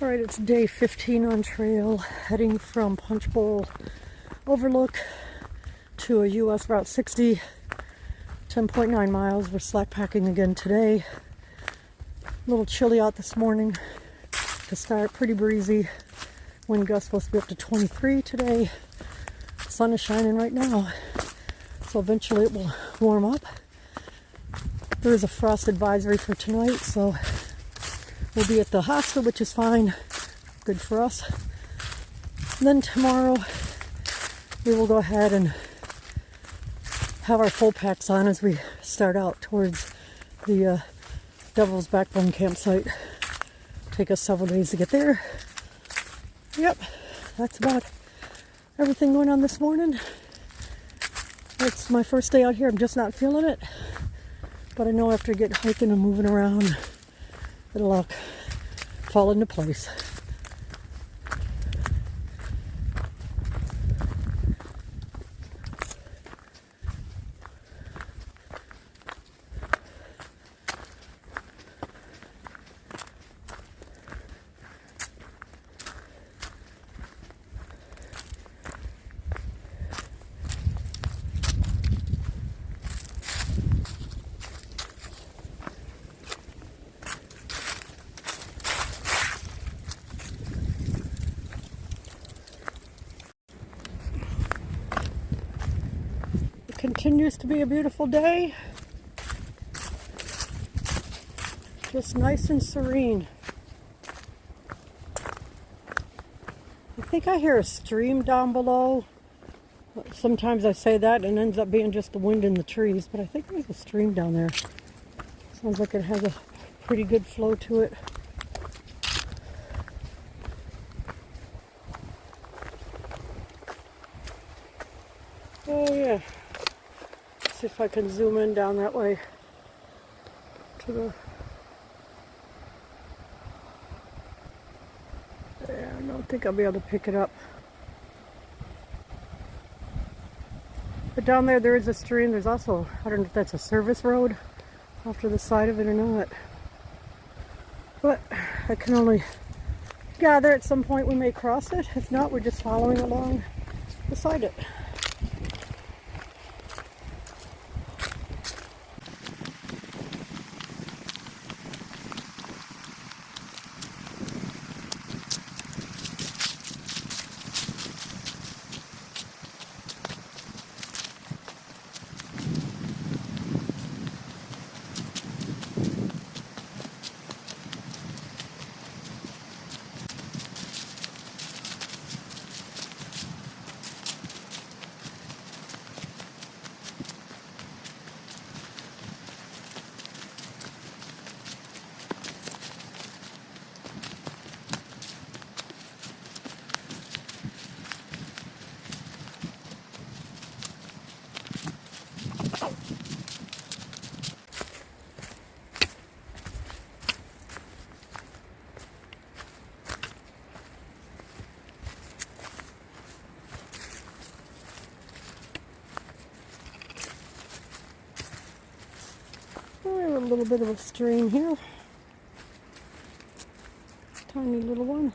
Alright, it's day 15 on trail, heading from Punch Bowl Overlook to a US Route 60, 10.9 miles. We're slack packing again today. A little chilly out this morning to start, pretty breezy. Wind gust supposed to be up to 23 today. The sun is shining right now, so eventually it will warm up. There is a frost advisory for tonight, so we'll be at the hostel, which is fine, good for us. And then tomorrow we will go ahead and have our full packs on as we start out towards the Devil's Backbone campsite. Take us several days to get there. Yep, that's about everything going on this morning. It's my first day out here. I'm just not feeling it, but I know after I get hiking and moving around, it'll all fall into place. Continues to be a beautiful day, just nice and serene. I think I hear a stream down below. Sometimes I say that and it ends up being just the wind in the trees, but I think there's a stream down there. Sounds like it has a pretty good flow to it. Oh yeah. See if I can zoom in down that way to the... Yeah, I don't think I'll be able to pick it up. But down there is a stream. There's also, I don't know if that's a service road off to the side of it or not. But I can only gather at some point we may cross it. If not, we're just following along beside it. A little bit of a stream here. Tiny little one.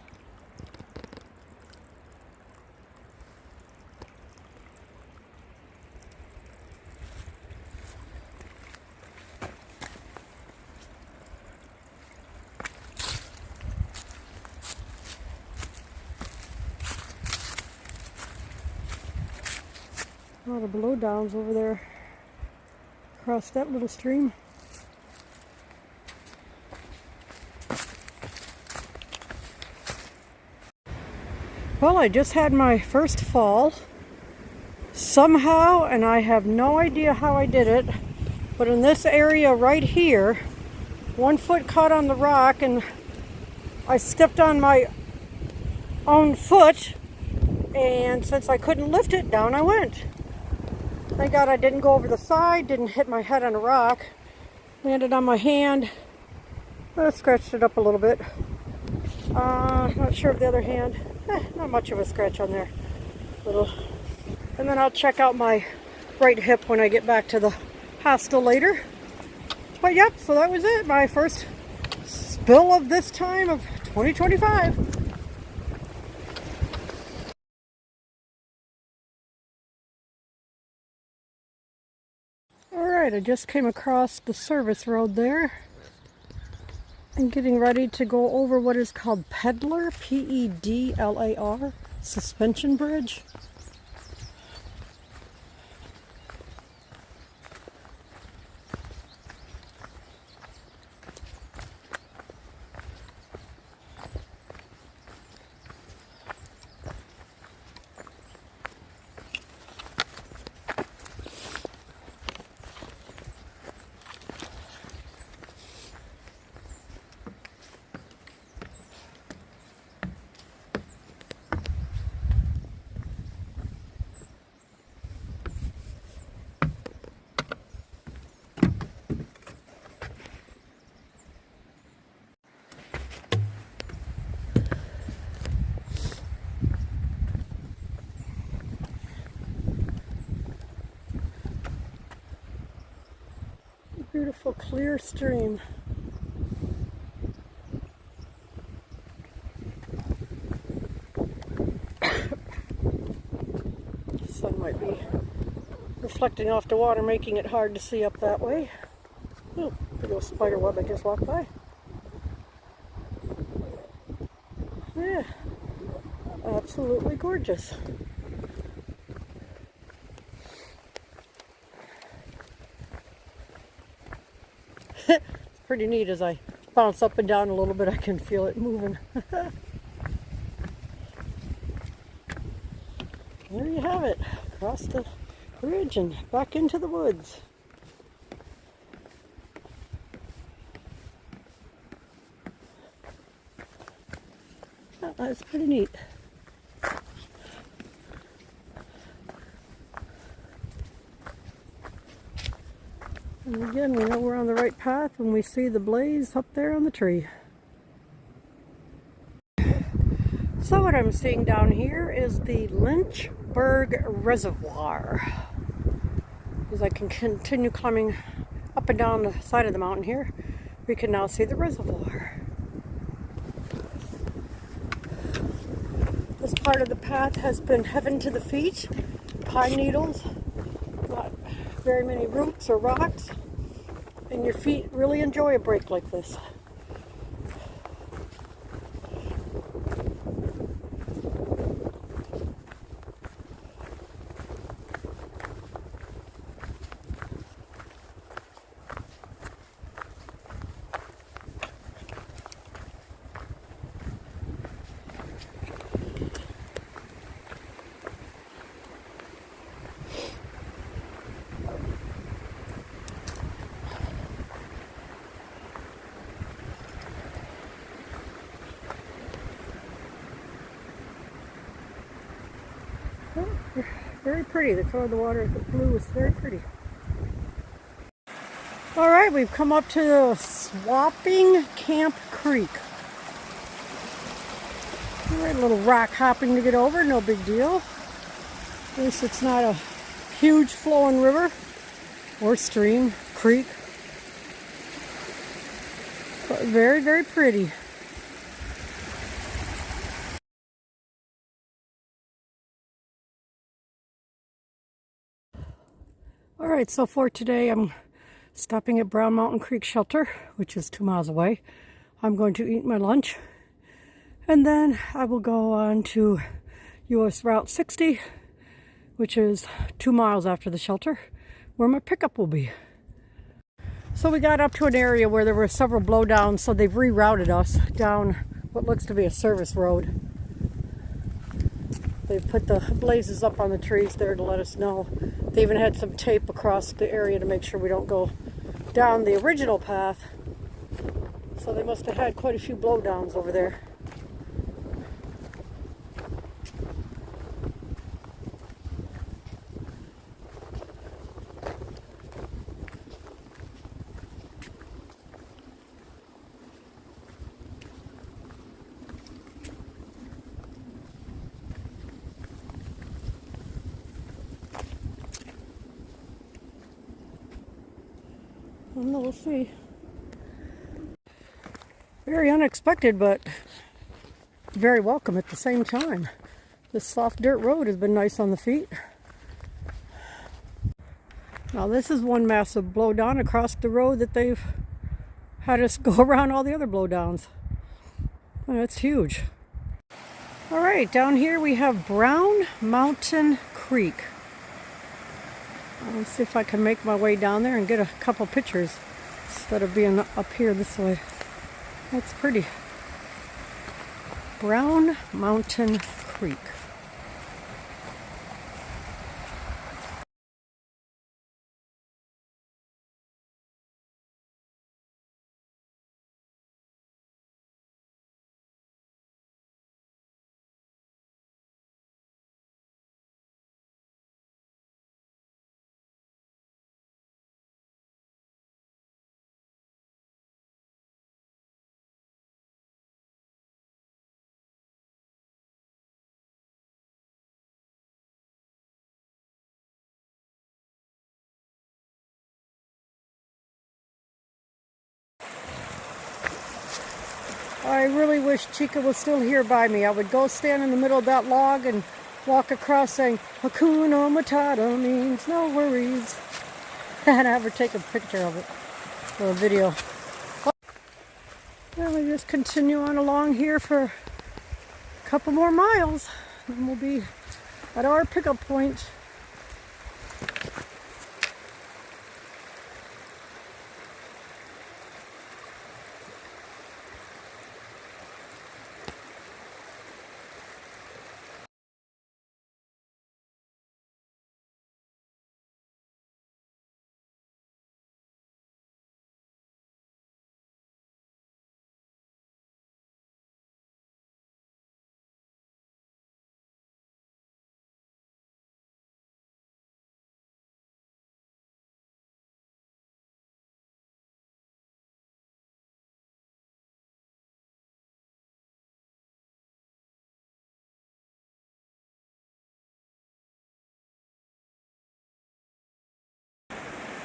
A lot of blowdowns over there across that little stream. Well, I just had my first fall somehow, and I have no idea how I did it, but in this area right here, 1 foot caught on the rock and I stepped on my own foot, and since I couldn't lift it, down I went. Thank God I didn't go over the side, didn't hit my head on a rock, landed on my hand. I scratched it up a little bit. Not sure of the other hand. Not much of a scratch on there. Little. And then I'll check out my right hip when I get back to the hostel later. But yep, so that was it. My first spill of this time of 2025. Alright, I just came across the service road there. I'm getting ready to go over what is called Pedlar, P-E-D-L-A-R, suspension bridge. Beautiful clear stream. Sun might be reflecting off the water, making it hard to see up that way. Oh, big old spider web I just walked by. Yeah, absolutely gorgeous. It's pretty neat. As I bounce up and down a little bit, I can feel it moving. There you have it, across the bridge and back into the woods. Oh, that's pretty neat. And again, we know we're on the right path when we see the blaze up there on the tree. So what I'm seeing down here is the Lynchburg Reservoir. As I can continue climbing up and down the side of the mountain here, we can now see the reservoir. This part of the path has been heaven to the feet, pine needles, not very many roots or rocks, and your feet really enjoy a break like this. Very pretty. The color of the water, the blue, is very pretty. All right, we've come up to the Swapping Camp Creek. All right, a little rock hopping to get over, no big deal. At least it's not a huge flowing river or stream, creek. But very, very pretty. Alright, so for today I'm stopping at Brown Mountain Creek Shelter, which is 2 miles away. I'm going to eat my lunch, and then I will go on to US Route 60, which is 2 miles after the shelter, where my pickup will be. So we got up to an area where there were several blowdowns, so they've rerouted us down what looks to be a service road. They've put the blazes up on the trees there to let us know. They even had some tape across the area to make sure we don't go down the original path. So they must have had quite a few blowdowns over there. Well, we'll see. Very unexpected, but very welcome at the same time. This soft dirt road has been nice on the feet. Now this is one massive blowdown across the road that they've had us go around all the other blowdowns. And it's huge. All right, down here we have Brown Mountain Creek. Let's see if I can make my way down there and get a couple pictures instead of being up here this way. That's pretty. Brown Mountain Creek. I really wish Chica was still here by me. I would go stand in the middle of that log and walk across saying, Hakuna Matata means no worries. And have her take a picture of it for a video. Well, we just continue on along here for a couple more miles and we'll be at our pickup point.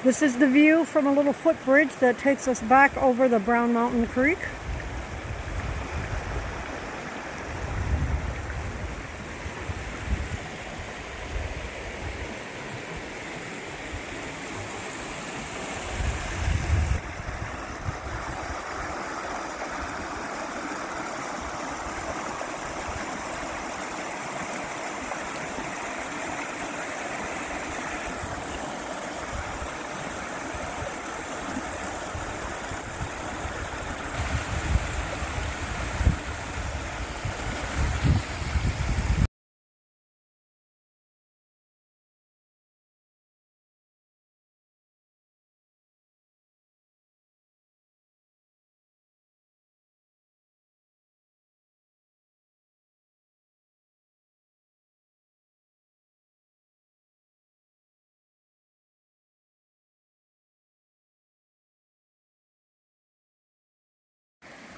This is the view from a little footbridge that takes us back over the Brown Mountain Creek.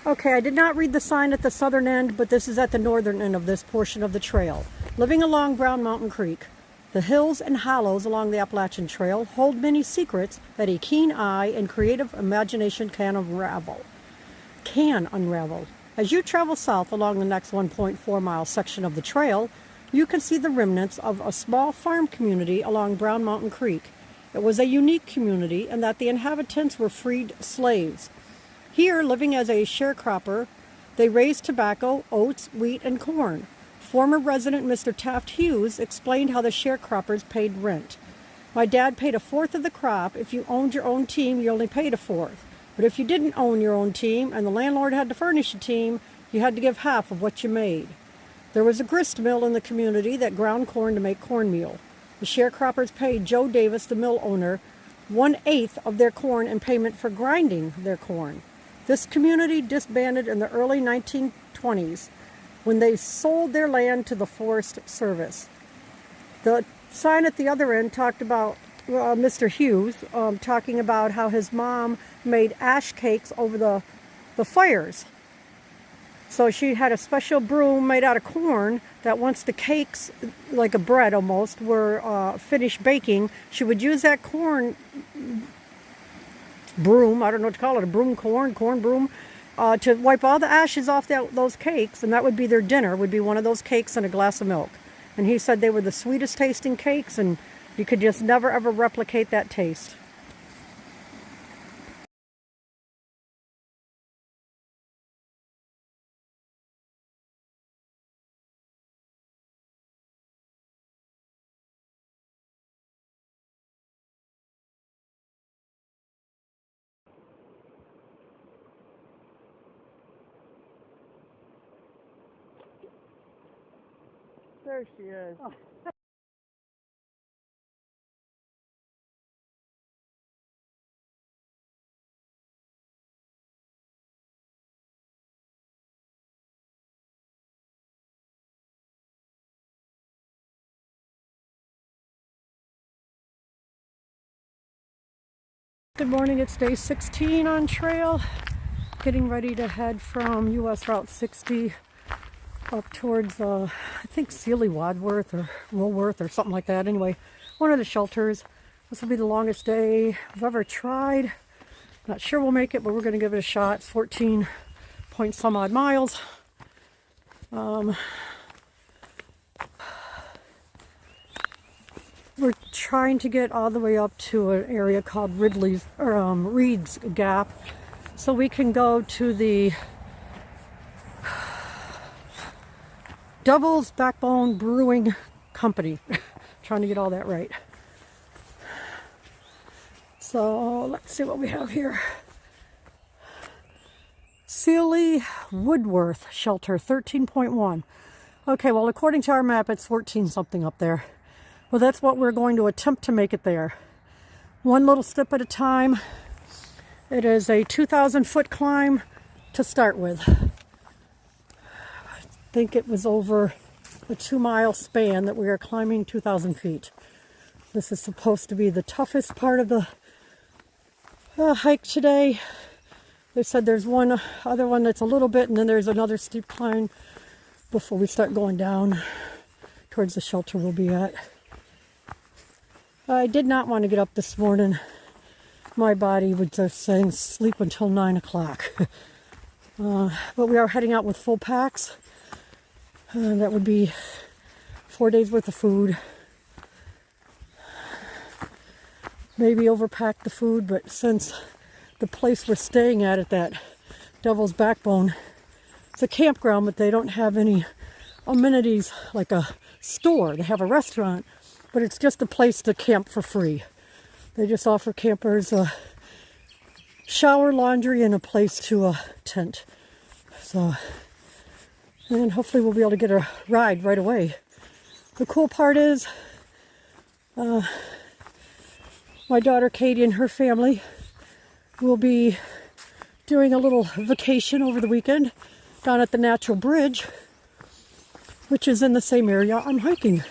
Okay, I did not read the sign at the southern end, but this is at the northern end of this portion of the trail. Living along Brown Mountain Creek, the hills and hollows along the Appalachian Trail hold many secrets that a keen eye and creative imagination can unravel. As you travel south along the next 1.4 mile section of the trail, you can see the remnants of a small farm community along Brown Mountain Creek. It was a unique community in that the inhabitants were freed slaves. Here, living as a sharecropper, they raised tobacco, oats, wheat, and corn. Former resident Mr. Taft Hughes explained how the sharecroppers paid rent. My dad paid a fourth of the crop. If you owned your own team, you only paid a fourth. But if you didn't own your own team and the landlord had to furnish a team, you had to give half of what you made. There was a grist mill in the community that ground corn to make cornmeal. The sharecroppers paid Joe Davis, the mill owner, 1/8 of their corn in payment for grinding their corn. This community disbanded in the early 1920s when they sold their land to the Forest Service. The sign at the other end talked about Mr. Hughes talking about how his mom made ash cakes over the fires. So she had a special broom made out of corn that once the cakes, like a bread almost, were finished baking, she would use that corn broom, I don't know what to call it, a broom corn broom, to wipe all the ashes off those cakes, and that would be their dinner, would be one of those cakes and a glass of milk. And he said they were the sweetest tasting cakes, and you could just never ever replicate that taste. There she is. Oh. Good morning, it's day 16 on trail. Getting ready to head from US Route 60 up towards, I think Sealy Wadworth or Woolworth or something like that. Anyway, one of the shelters. This will be the longest day I've ever tried. Not sure we'll make it, but we're going to give it a shot. 14 point some odd miles. We're trying to get all the way up to an area called Reed's Gap, so we can go to the Devil's Backbone Brewing Company. Trying to get all that right. So let's see what we have here. Sealy Woodworth Shelter, 13.1. Okay, well, according to our map, it's 14 something up there. Well, that's what we're going to attempt to make it there. One little step at a time. It is a 2,000-foot climb to start with. I think it was over a 2-mile span that we are climbing 2,000 feet. This is supposed to be the toughest part of the hike today. They said there's one other one that's a little bit, and then there's another steep climb before we start going down towards the shelter we'll be at. I did not want to get up this morning. My body was just saying sleep until 9 o'clock. But we are heading out with full packs. That would be 4 days worth of food. Maybe overpack the food, but since the place we're staying at that Devil's Backbone, it's a campground, but they don't have any amenities like a store. They have a restaurant, but it's just a place to camp for free. They just offer campers a shower, laundry, and a place to tent. So, and hopefully we'll be able to get a ride right away. The cool part is, my daughter Katie and her family will be doing a little vacation over the weekend down at the Natural Bridge, which is in the same area I'm hiking.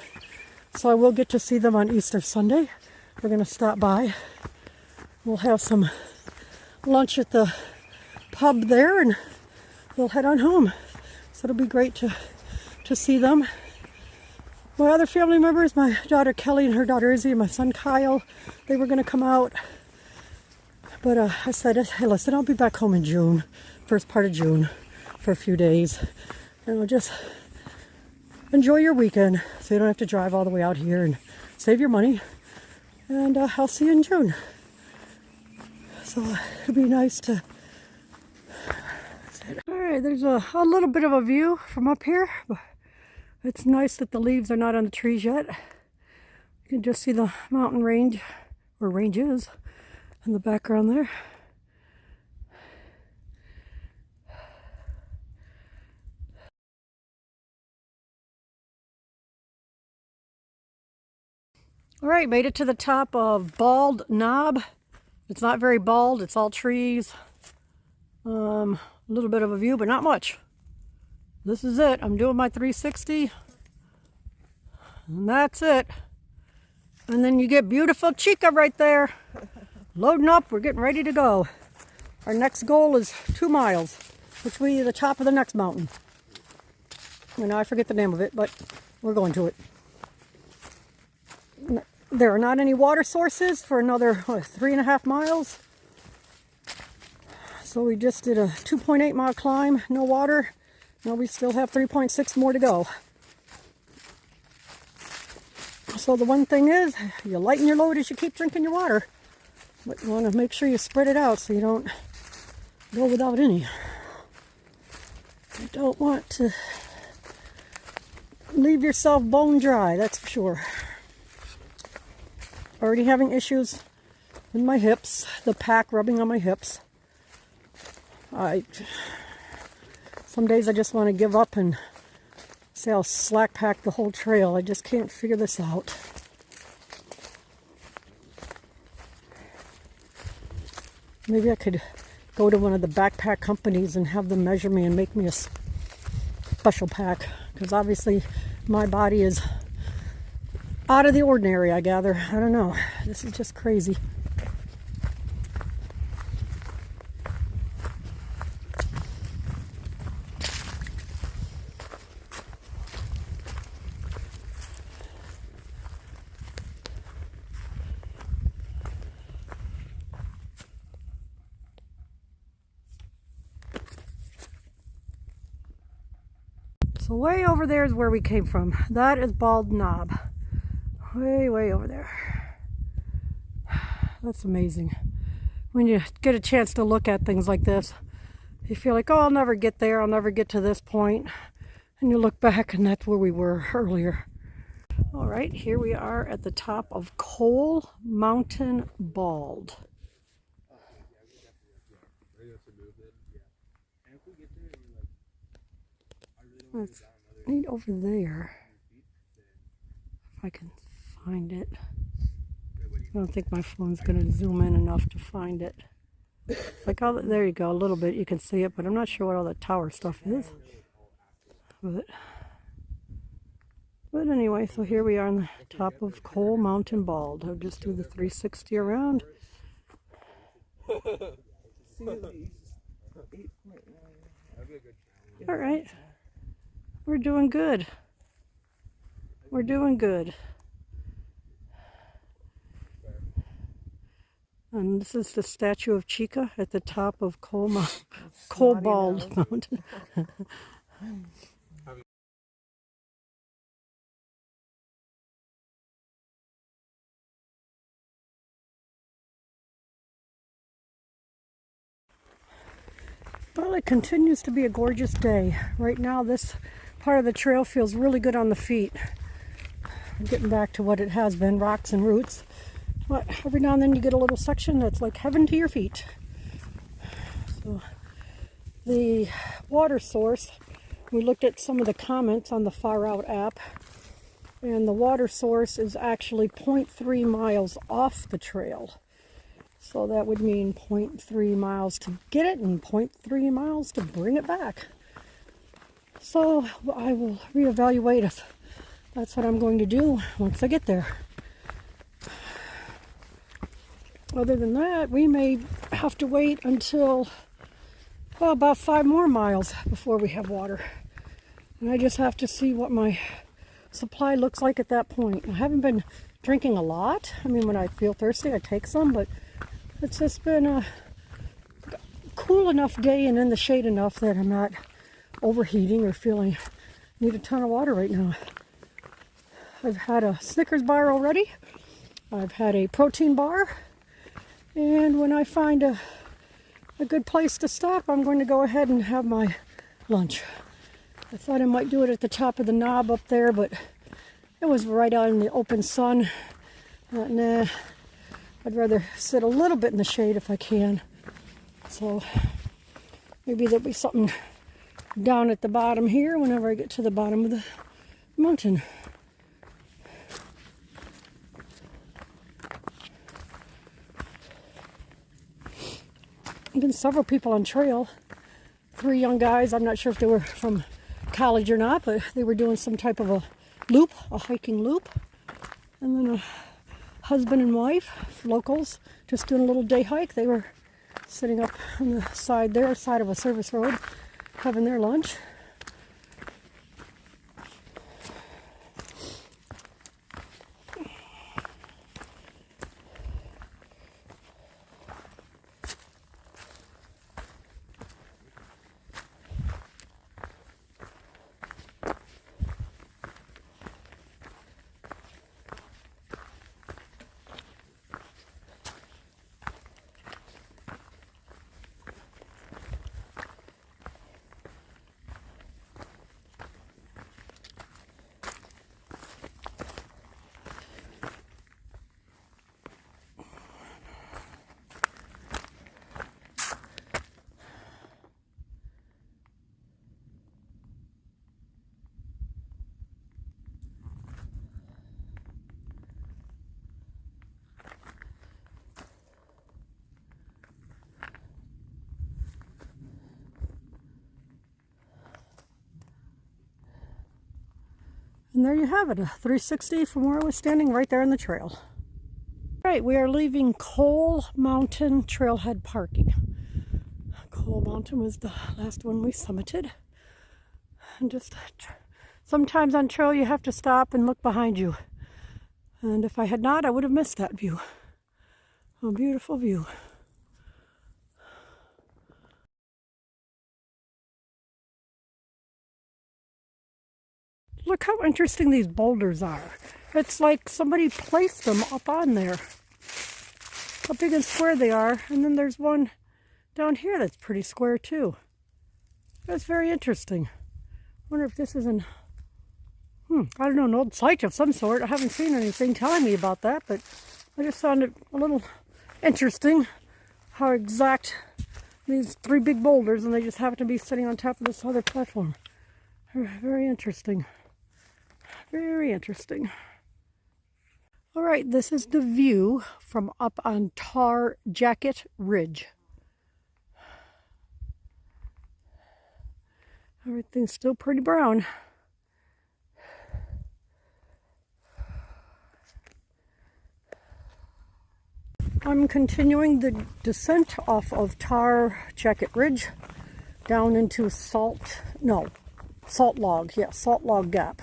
So I will get to see them on Easter Sunday. We're going to stop by. We'll have some lunch at the pub there, and we'll head on home. So it'll be great to see them. My other family members, my daughter Kelly and her daughter Izzy and my son Kyle, they were going to come out. But I said, hey, listen, I'll be back home in June, first part of June, for a few days. And we'll just enjoy your weekend so you don't have to drive all the way out here, and save your money. And I'll see you in June. So it'll be nice to... Alright, there's a little bit of a view from up here. It's nice that the leaves are not on the trees yet. You can just see the mountain range, or ranges, in the background there. Alright, made it to the top of Bald Knob. It's not very bald, it's all trees. A little bit of a view, but not much. This is it. I'm doing my 360. And that's it. And then you get beautiful Chica right there. Loading up, we're getting ready to go. Our next goal is 2 miles, which will be the top of the next mountain. You know, I forget the name of it, but we're going to it. There are not any water sources for another 3.5 miles. So we just did a 2.8 mile climb, no water. Now we still have 3.6 more to go. So the one thing is, you lighten your load as you keep drinking your water. But you want to make sure you spread it out so you don't go without any. You don't want to leave yourself bone dry, that's for sure. Already having issues with my hips, the pack rubbing on my hips. Some days I just want to give up and say I'll slack pack the whole trail. I just can't figure this out. Maybe I could go to one of the backpack companies and have them measure me and make me a special pack. Because obviously my body is out of the ordinary, I gather. I don't know. This is just crazy. So way over there is where we came from. That is Bald Knob. Way over there. That's amazing. When you get a chance to look at things like this, you feel like, oh, I'll never get there. I'll never get to this point. And you look back and that's where we were earlier. All right, here we are at the top of Coal Mountain Bald. Let's need over there. If I can find it. I don't think my phone's going to zoom in enough to find it. It's like, oh, there you go, a little bit. You can see it, but I'm not sure what all the tower stuff is. But anyway, so here we are on the top of Coal Mountain Bald. I'll just do the 360 around. All right. We're doing good. We're doing good. And this is the statue of Chica at the top of Coal Bald Mountain. Well, it continues to be a gorgeous day. Right now, this part of the trail feels really good on the feet. I'm getting back to what it has been, rocks and roots. But every now and then you get a little section that's like heaven to your feet. So the water source, we looked at some of the comments on the Far Out app, and the water source is actually 0.3 miles off the trail. So that would mean 0.3 miles to get it and 0.3 miles to bring it back. So I will reevaluate if that's what I'm going to do once I get there. Other than that, we may have to wait until, well, about 5 more miles before we have water. And I just have to see what my supply looks like at that point. I haven't been drinking a lot. I mean, when I feel thirsty, I take some, but it's just been a cool enough day and in the shade enough that I'm not overheating or feeling I need a ton of water right now. I've had a Snickers bar already. I've had a protein bar. And when I find a good place to stop, I'm going to go ahead and have my lunch. I thought I might do it at the top of the knob up there, but it was right out in the open sun. Nah, I'd rather sit a little bit in the shade if I can. So maybe there'll be something down at the bottom here whenever I get to the bottom of the mountain. There's been several people on trail. 3 young guys. I'm not sure if they were from college or not, but they were doing some type of a loop, a hiking loop. And then a husband and wife, locals, just doing a little day hike. They were sitting up on the side there, side of a service road, having their lunch. And there you have it, a 360 from where I was standing right there on the trail. All right, we are leaving Coal Mountain Trailhead Parking. Coal Mountain was the last one we summited. And just sometimes on trail you have to stop and look behind you. And if I had not, I would have missed that view. A beautiful view. Look how interesting these boulders are. It's like somebody placed them up on there. How big and square they are. And then there's one down here that's pretty square too. That's very interesting. I wonder if this is I don't know, an old site of some sort. I haven't seen anything telling me about that, but I just found it a little interesting how exact these three big boulders, and they just happen to be sitting on top of this other platform. Very interesting. Very interesting. All right, this is the view from up on Tar Jacket Ridge. Everything's still pretty brown. I'm continuing the descent off of Tar Jacket Ridge down into Salt Log Gap.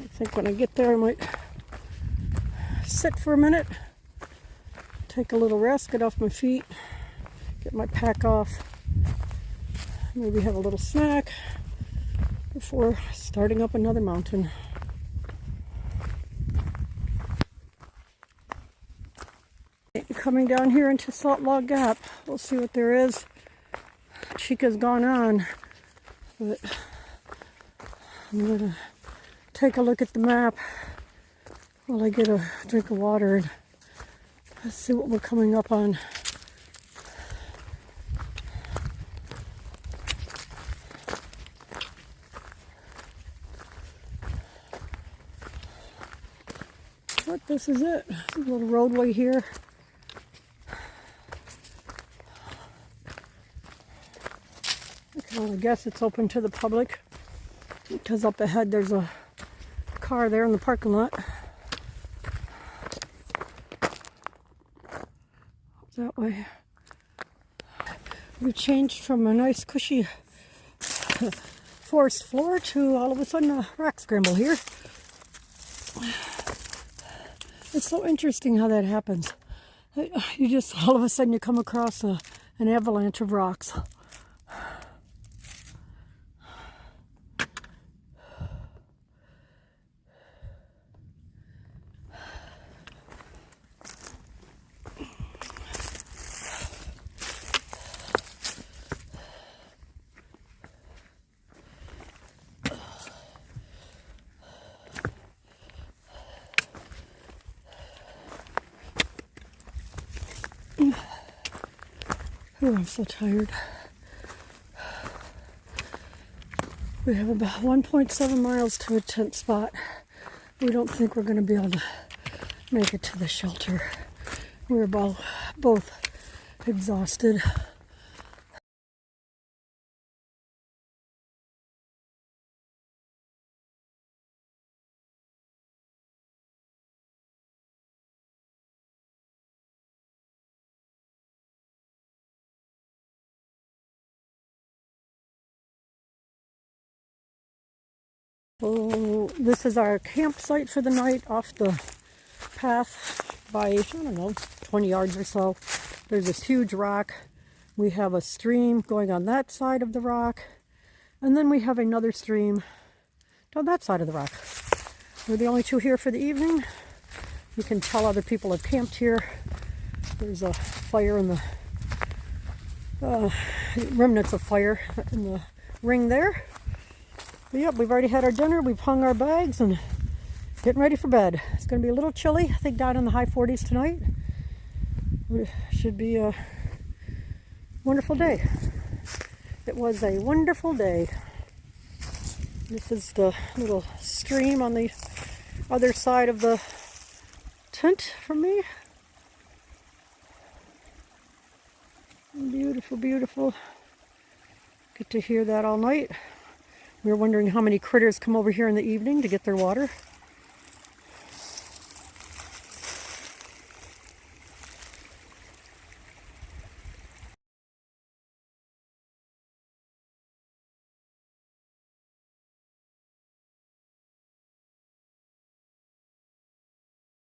I think when I get there I might sit for a minute, take a little rest, get off my feet, get my pack off, maybe have a little snack before starting up another mountain. Coming down here into Salt Log Gap, we'll see what there is. Chica's gone on, but I'm gonna take a look at the map while I get a drink of water and let's see what we're coming up on. But this is it. There's a little roadway here. I can only guess it's open to the public because up ahead there's a car there in the parking lot. That way. We changed from a nice cushy forest floor to all of a sudden a rock scramble here. It's so interesting how that happens. You just all of a sudden you come across an avalanche of rocks. Oh, I'm so tired. We have about 1.7 miles to a tent spot. We don't think we're going to be able to make it to the shelter. We're both exhausted. Oh, this is our campsite for the night off the path by, I don't know, 20 yards or so. There's this huge rock. We have a stream going on that side of the rock. And then we have another stream down that side of the rock. We're the only two here for the evening. You can tell other people have camped here. There's a fire in the remnants of fire in the ring there. But yep, we've already had our dinner. We've hung our bags and getting ready for bed. It's going to be a little chilly. I think down in the high 40s tonight. It should be wonderful day. It was a wonderful day. This is the little stream on the other side of the tent from me. Beautiful, beautiful. Get to hear that all night. We were wondering how many critters come over here in the evening to get their water.